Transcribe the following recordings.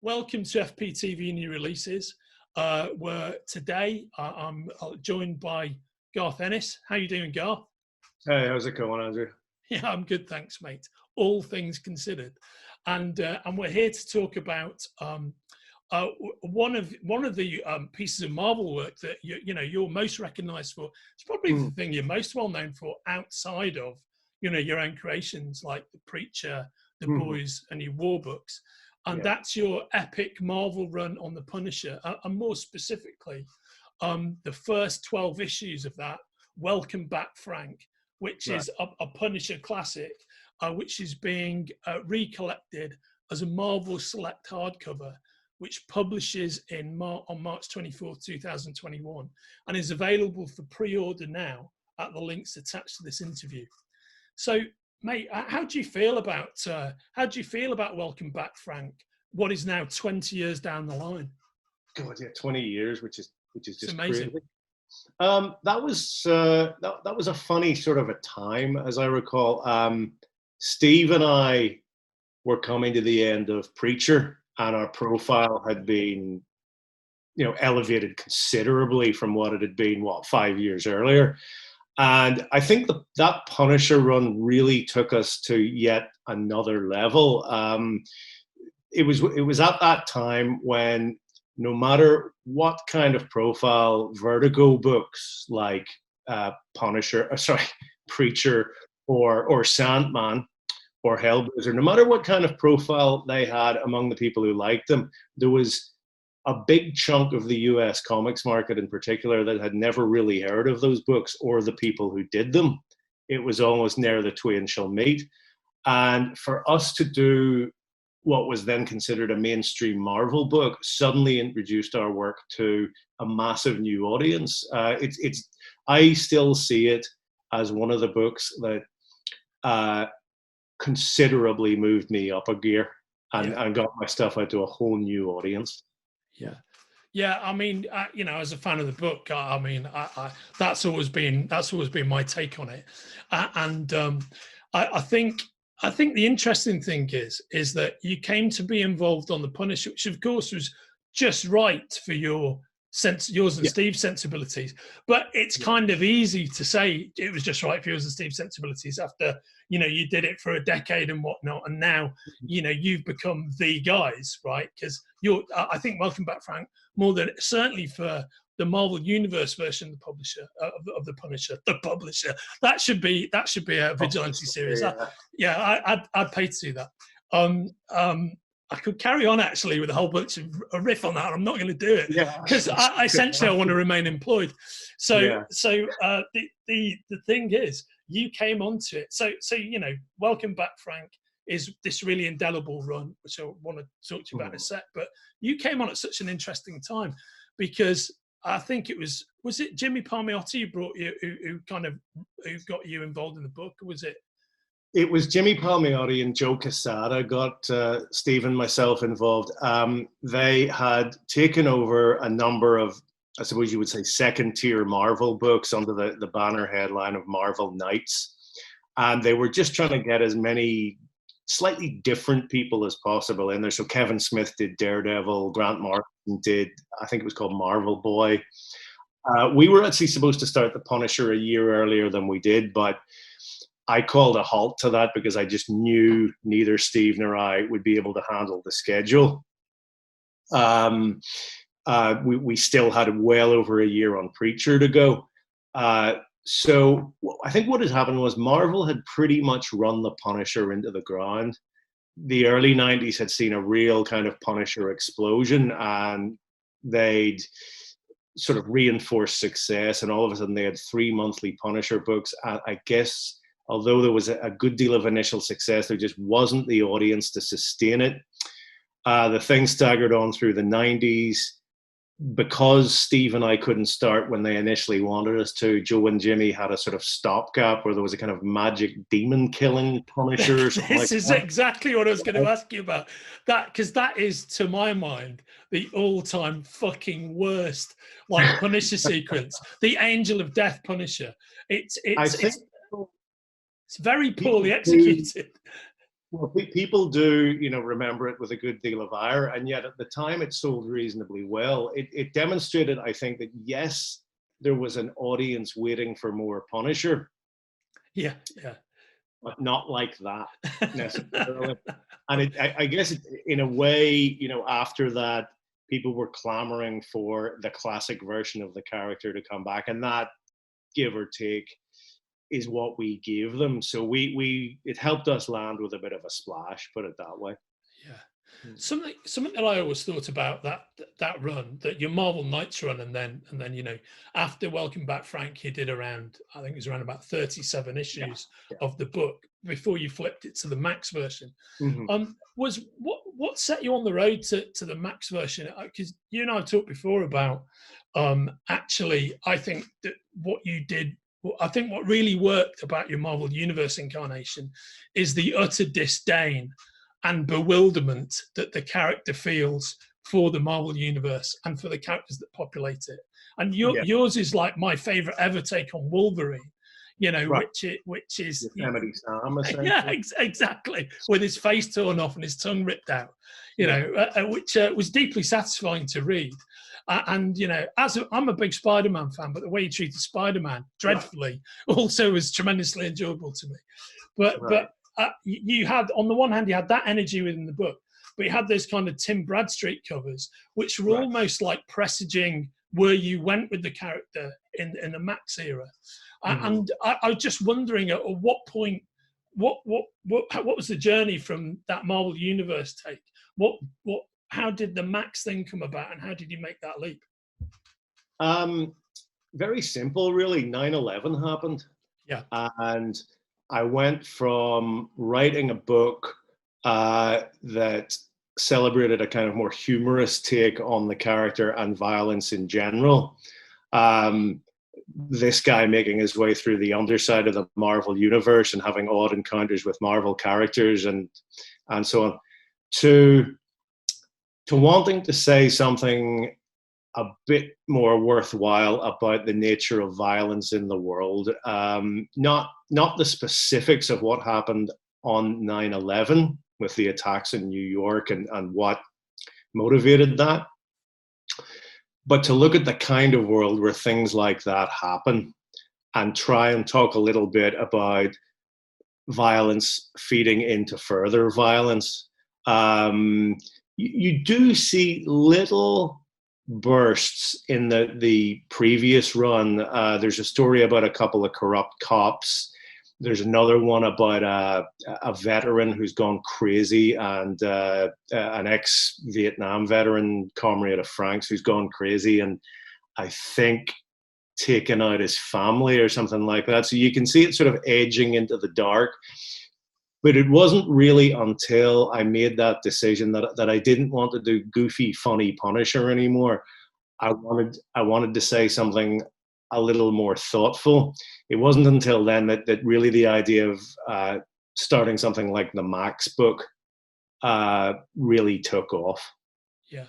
Welcome to FPTV New Releases. Where today I'm joined by Garth Ennis. How you doing, Garth? Hey, how's it going, Andrew? Yeah, I'm good, thanks, mate. All things considered, and we're here to talk about one of the pieces of Marvel work that you're most recognised for. It's probably the thing you're most well known for outside of your own creations like The Preacher, The Boys, and your war books. And that's your epic Marvel run on the Punisher, and more specifically, the first 12 issues of that, Welcome Back, Frank, which is a Punisher classic, which is being recollected as a Marvel Select hardcover, which publishes on March 24th, 2021, and is available for pre-order now at the links attached to this interview. So, mate, how do you feel about Welcome Back, Frank? What is now 20 years down the line? God, yeah, 20 years, which is just amazing. Crazy. That was a funny sort of a time, as I recall. Steve and I were coming to the end of Preacher, and our profile had been, elevated considerably from what it had been 5 years earlier. And I think that Punisher run really took us to yet another level. It was at that time when no matter what kind of profile Vertigo books like Preacher or Sandman or Hellblazer, no matter what kind of profile they had among the people who liked them, there was a big chunk of the US comics market in particular that had never really heard of those books or the people who did them. It was almost ne'er the twain shall meet. And for us to do what was then considered a mainstream Marvel book suddenly introduced our work to a massive new audience. I still see it as one of the books that considerably moved me up a gear and got my stuff out to a whole new audience. Yeah. I mean, as a fan of the book, that's always been my take on it, and I think the interesting thing is that you came to be involved on the Punisher, which of course was just right for yours and Steve's sensibilities. But it's kind of easy to say it was just right for yours and Steve's sensibilities after you did it for a decade and whatnot, and now you've become the guys, right? Because I think Welcome Back, Frank, more than certainly for the Marvel Universe version of the publisher of the Punisher, the publisher. That should be a vigilante series. I'd pay to do that. I could carry on actually with a whole bunch of a riff on that. I'm not going to do it because essentially I want to remain employed. So the thing is, you came onto it. So Welcome Back, Frank is this really indelible run, which I want to talk to you about in a sec. But you came on at such an interesting time because I think was it Jimmy Palmiotti who got you involved in the book, or was it? It was Jimmy Palmiotti and Joe Quesada got Steve and myself involved. They had taken over a number of, I suppose you would say, second-tier Marvel books under the banner headline of Marvel Knights. And they were just trying to get as many slightly different people as possible in there. So Kevin Smith did Daredevil, Grant Morrison did, I think it was called Marvel Boy. We were actually supposed to start The Punisher a year earlier than we did, but I called a halt to that because I just knew neither Steve nor I would be able to handle the schedule. We still had well over a year on Preacher to go. So I think what had happened was Marvel had pretty much run the Punisher into the ground. The early 90s had seen a real kind of Punisher explosion, and they'd sort of reinforced success, and all of a sudden they had 3 monthly Punisher books. I guess although there was a good deal of initial success, there just wasn't the audience to sustain it. The thing staggered on through the 90s. Because Steve and I couldn't start when they initially wanted us to, Joe and Jimmy had a sort of stopgap where there was a kind of magic demon killing Punisher. This is exactly what I was going to ask you about. That, because that is, to my mind, the all-time fucking worst Punisher sequence. The Angel of Death Punisher. It's very poorly executed. Well, people do, remember it with a good deal of ire, and yet at the time it sold reasonably well. It demonstrated, I think, that yes, there was an audience waiting for more Punisher, Yeah, yeah. but not like that necessarily. And I guess in a way, after that, people were clamoring for the classic version of the character to come back, and that, give or take, is what we gave them. So it helped us land with a bit of a splash, put it that way. Yeah. Something that I always thought about that run, that your Marvel Knights run, and then after Welcome Back Frank, you did around, I think it was around about 37 issues of the book before you flipped it to the Max version. Was what set you on the road to the Max version? Because you and I have talked before about actually, I think that what you did. I think what really worked about your Marvel Universe incarnation is the utter disdain and bewilderment that the character feels for the Marvel Universe and for the characters that populate it. And yours is like my favorite ever take on Wolverine, right. which is Yosemite Sam, yeah, exactly, with his face torn off and his tongue ripped out, which was deeply satisfying to read. And I'm a big Spider-Man fan, but the way he treated Spider-Man dreadfully also was tremendously enjoyable to me. But you had, on the one hand, you had that energy within the book, but you had those kind of Tim Bradstreet covers, which were almost like presaging where you went with the character in the Max era. And I was just wondering, at what point, what was the journey from that Marvel Universe take? How did the Max thing come about, and how did you make that leap? Very simple, really. 9/11 happened. Yeah. And I went from writing a book that celebrated a kind of more humorous take on the character and violence in general. This guy making his way through the underside of the Marvel universe and having odd encounters with Marvel characters and so on, to wanting to say something a bit more worthwhile about the nature of violence in the world. Not the specifics of what happened on 9/11 with the attacks in New York and what motivated that, but to look at the kind of world where things like that happen and try and talk a little bit about violence feeding into further violence. You do see little bursts in the previous run. There's a story about a couple of corrupt cops. There's another one about a veteran who's gone crazy, and an ex-Vietnam veteran, comrade of Frank's, who's gone crazy and I think taken out his family or something like that. So you can see it sort of edging into the dark. But it wasn't really until I made that decision that I didn't want to do goofy, funny Punisher anymore. I wanted to say something a little more thoughtful. It wasn't until then that really the idea of starting something like the Max book really took off. Yeah,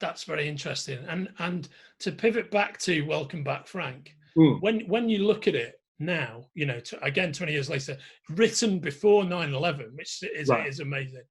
that's very interesting. And to pivot back to Welcome Back Frank, when you look at it now, again 20 years later, written before 9/11, which is amazing.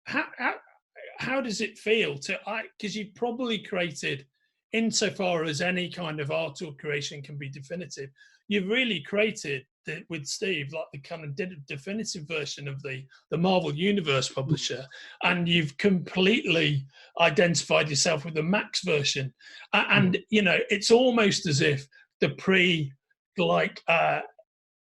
How does it feel because you've probably created, insofar as any kind of art or creation can be definitive, you've really created with Steve like the kind of definitive version of the Marvel Universe publisher, and you've completely identified yourself with the Max version, and it's almost as if the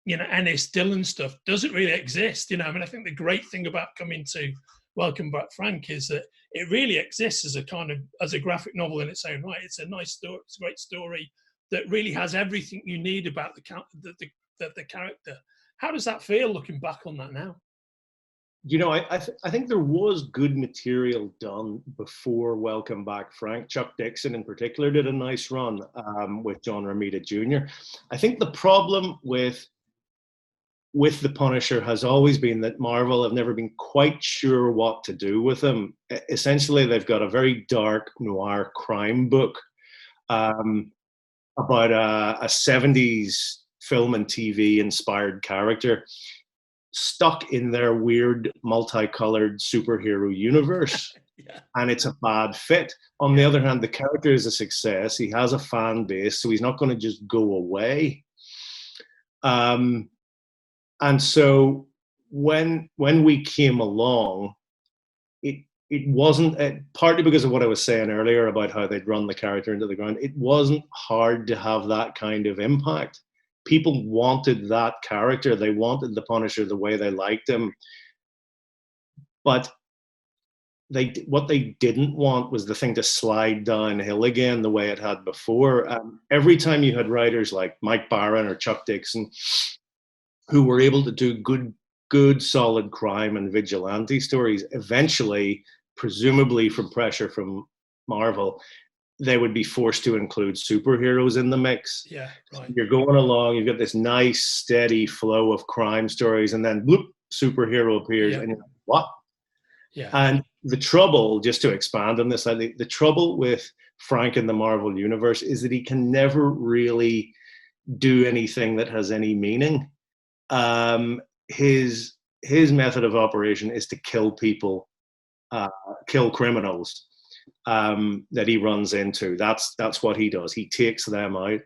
Ennis Dillon stuff doesn't really exist. I think the great thing about coming to Welcome Back Frank is that it really exists as a graphic novel in its own right. It's a nice story. It's a great story that really has everything you need about the character. How does that feel looking back on that now? I think there was good material done before Welcome Back Frank. Chuck Dixon in particular did a nice run with John Romita Jr. I think the problem with the Punisher has always been that Marvel have never been quite sure what to do with him. Essentially, they've got a very dark noir crime book about a 70s film and TV inspired character. stuck in their weird multicolored superhero universe. Yeah. And it's a bad fit. On the other hand, the character is a success. He has a fan base, so he's not going to just go away. And so when we came along, it wasn't, partly because of what I was saying earlier about how they'd run the character into the ground, it wasn't hard to have that kind of impact. People wanted that character. They wanted the Punisher the way they liked him. But what they didn't want was the thing to slide downhill again the way it had before. Every time you had writers like Mike Barron or Chuck Dixon who were able to do good solid crime and vigilante stories, eventually, presumably from pressure from Marvel, they would be forced to include superheroes in the mix. Yeah, right. You're going along, you've got this nice steady flow of crime stories, and then bloop, superhero appears, and you're like, what? Yeah. And the trouble, just to expand on this, the trouble with Frank in the Marvel Universe is that he can never really do anything that has any meaning. His method of operation is to kill people, kill criminals that he runs into. That's what he does. He takes them out.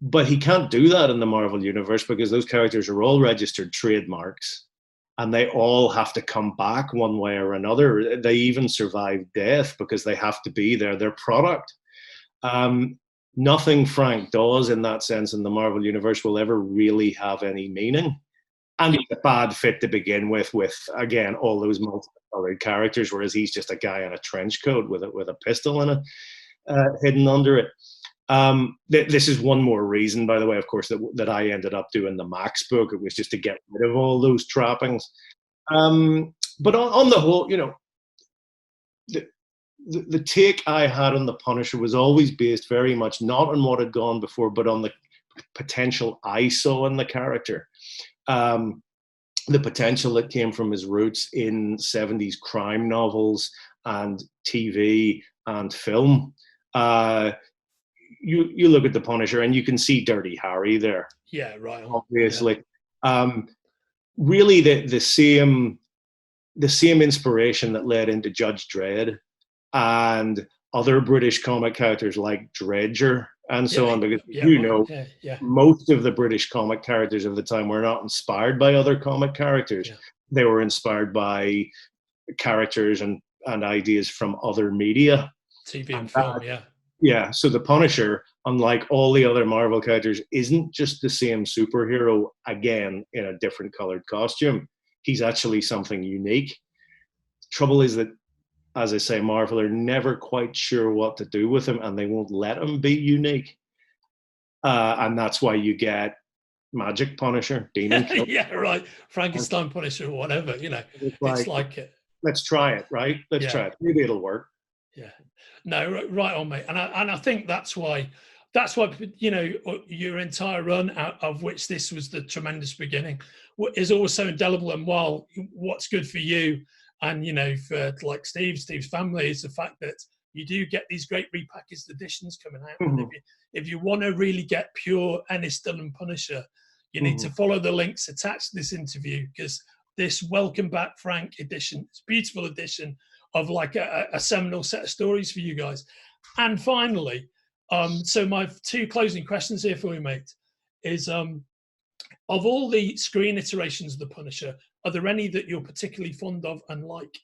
But he can't do that in the Marvel Universe because those characters are all registered trademarks. And they all have to come back one way or another. They even survive death because they have to be there. Their product. Nothing Frank does in that sense in the Marvel Universe will ever really have any meaning. And he's a bad fit to begin with again, all those multicolored characters, whereas he's just a guy in a trench coat with a pistol in it, hidden under it. This is one more reason, by the way, of course, that I ended up doing the Max book. It was just to get rid of all those trappings. But on the whole, you know, the take I had on the Punisher was always based very much not on what had gone before, but on the potential I saw in the character. The potential that came from his roots in 70s crime novels and TV and film. You look at the Punisher and you can see Dirty Harry there. Yeah, right. Obviously, really the same inspiration that led into Judge Dredd and other British comic characters like Dredger and so on, because most of the British comic characters of the time were not inspired by other comic characters. Yeah. They were inspired by characters and ideas from other media. TV and film, yeah. Yeah, so the Punisher, unlike all the other Marvel characters, isn't just the same superhero, again, in a different colored costume. He's actually something unique. Trouble is that, as I say, Marvel are never quite sure what to do with him, and they won't let him be unique. And that's why you get Magic Punisher, Demon Killer. Yeah, right. Frankenstein Punisher or whatever, you know. It's like it. Let's try it, right? Let's try it. Maybe it'll work. Yeah. No, right on, mate. And I think that's why, you know, your entire run, out of which this was the tremendous beginning, is also indelible. And while what's good for you and, you know, for like Steve's family is the fact that you do get these great repackaged editions coming out. Mm-hmm. And if you want to really get pure Ennis Dillon Punisher, you need to follow the links attached to this interview, because this Welcome Back Frank edition, it's a beautiful edition of like a seminal set of stories for you guys. And finally, so my two closing questions here for you, mate, is of all the screen iterations of the Punisher, are there any that you're particularly fond of and like?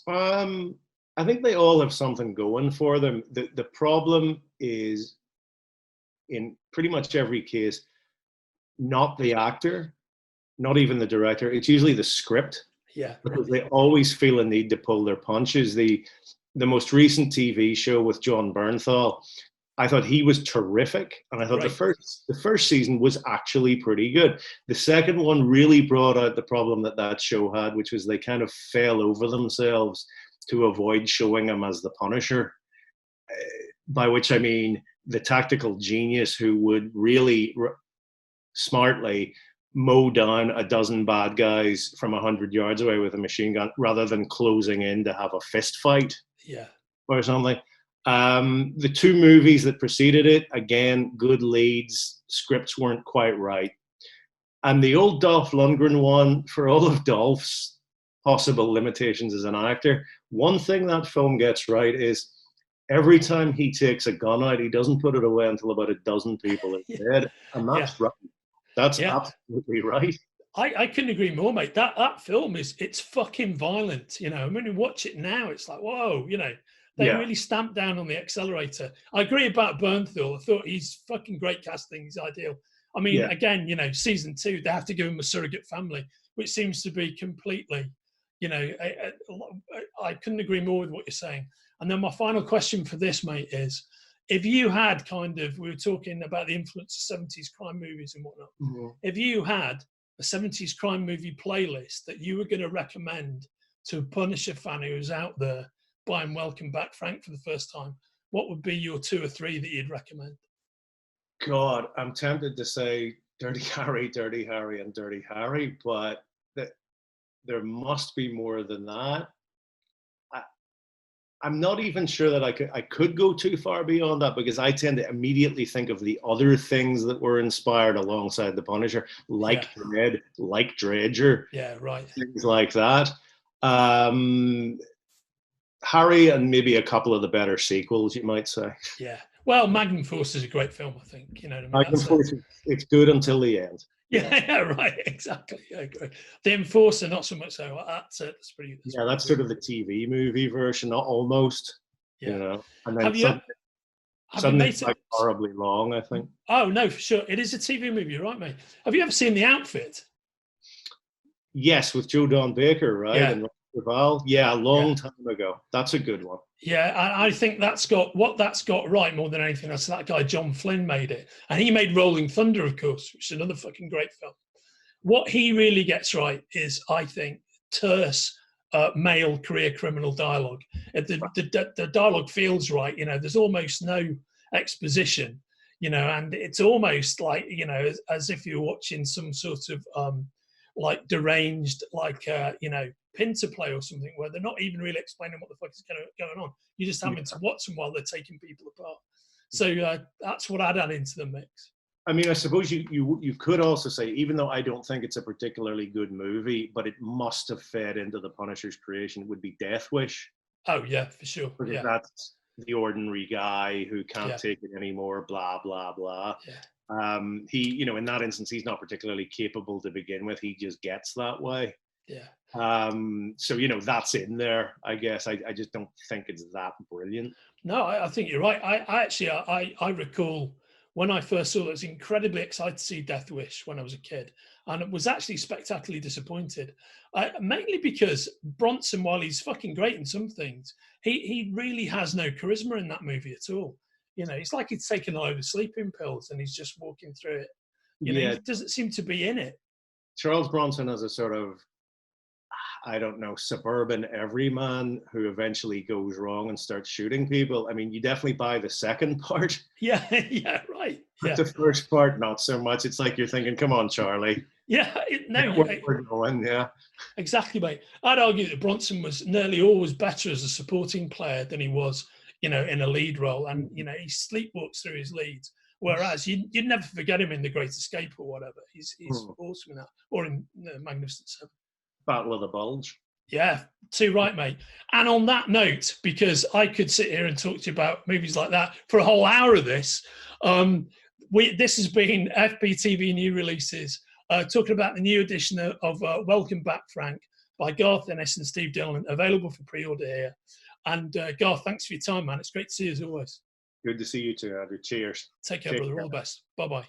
I think they all have something going for them. The problem is, in pretty much every case, not the actor, not even the director. It's usually the script. Yeah, because they always feel a need to pull their punches. The most recent TV show with John Bernthal, I thought he was terrific, and I thought the first season was actually pretty good. The second one really brought out the problem that show had, which was they kind of fell over themselves to avoid showing him as the Punisher, by which I mean the tactical genius who would really smartly mow down a dozen bad guys from 100 yards away with a machine gun rather than closing in to have a fist fight or something. The two movies that preceded it, again, good leads, scripts weren't quite right. And the old Dolph Lundgren one, for all of Dolph's possible limitations as an actor, one thing that film gets right is every time he takes a gun out, he doesn't put it away until about a dozen people are dead. And that's right. That's absolutely right. I couldn't agree more, mate. That film it's fucking violent. You know, when you watch it now, it's like, whoa, you know, they really stamped down on the accelerator. I agree about Bernthal. I thought he's fucking great casting. He's ideal. I mean, again, you know, season 2, they have to give him a surrogate family, which seems to be completely, you know, I couldn't agree more with what you're saying. And then my final question for this, mate, is if you had kind of, we were talking about the influence of 70s crime movies and whatnot. Mm-hmm. If you had a 70s crime movie playlist that you were going to recommend to a Punisher fan who was out there buying Welcome Back Frank for the first time, what would be your 2 or 3 that you'd recommend? God, I'm tempted to say Dirty Harry, and Dirty Harry, but there must be more than that. I'm not even sure that I could go too far beyond that, because I tend to immediately think of the other things that were inspired alongside the Punisher, like Dread, like Dredger, things like that. Harry and maybe a couple of the better sequels, you might say. Yeah. Well, Magnum Force is a great film, I think. You know what I mean? Magnum Force, it's good until the end. Yeah, right, exactly. I agree. The Enforcer, not so much so. That's pretty. That's sort of the TV movie version, almost. Yeah. You know, and then something like horribly long, I think. Oh no, for sure, it is a TV movie, right, mate? Have you ever seen The Outfit? Yes, with Joe Don Baker, right? Yeah. And Val. Yeah, a long time ago. That's a good one. Yeah, I think that's got right more than anything else. That guy John Flynn made it, and he made Rolling Thunder, of course, which is another fucking great film. What he really gets right is, I think, terse male career criminal dialogue. The dialogue feels right. You know, there's almost no exposition. You know, and it's almost like, you know, as if you're watching some sort of like deranged, like you know, Pinter play or something, where they're not even really explaining what the fuck is going on. You're just having to watch them while they're taking people apart. So that's what I'd add into the mix. I mean, I suppose you could also say, even though I don't think it's a particularly good movie, but it must have fed into the Punisher's creation, would be Death Wish. Oh yeah, for sure. Because that's the ordinary guy who can't take it anymore, blah, blah, blah. Yeah. He, you know, in that instance, he's not particularly capable to begin with. He just gets that way. Yeah. So, you know, that's in there, I guess. I just don't think it's that brilliant. No, I think you're right. I recall when I first saw it, I was incredibly excited to see Death Wish when I was a kid. And it was actually spectacularly disappointed. Mainly because Bronson, while he's fucking great in some things, he really has no charisma in that movie at all. You know, it's like he's taken a load of sleeping pills and he's just walking through it. You know, he doesn't seem to be in it. Charles Bronson has a sort of, I don't know, suburban everyman who eventually goes wrong and starts shooting people. I mean, you definitely buy the second part. Yeah, right. But the first part, not so much. It's like you're thinking, come on, Charlie. Yeah, we're going, exactly, mate. I'd argue that Bronson was nearly always better as a supporting player than he was, you know, in a lead role. And, you know, he sleepwalks through his leads. Whereas you'd never forget him in The Great Escape or whatever. He's awesome in that. Or in Magnificent Seven. Battle of the Bulge. Yeah, too right, mate. And on that note, because I could sit here and talk to you about movies like that for a whole hour of this, this has been FBTV New Releases, talking about the new edition of Welcome Back, Frank, by Garth Ennis and Steve Dillon, available for pre-order here. And Garth, thanks for your time, man. It's great to see you as always. Good to see you too, Andrew. Cheers. Take care, brother. All the best. Bye-bye.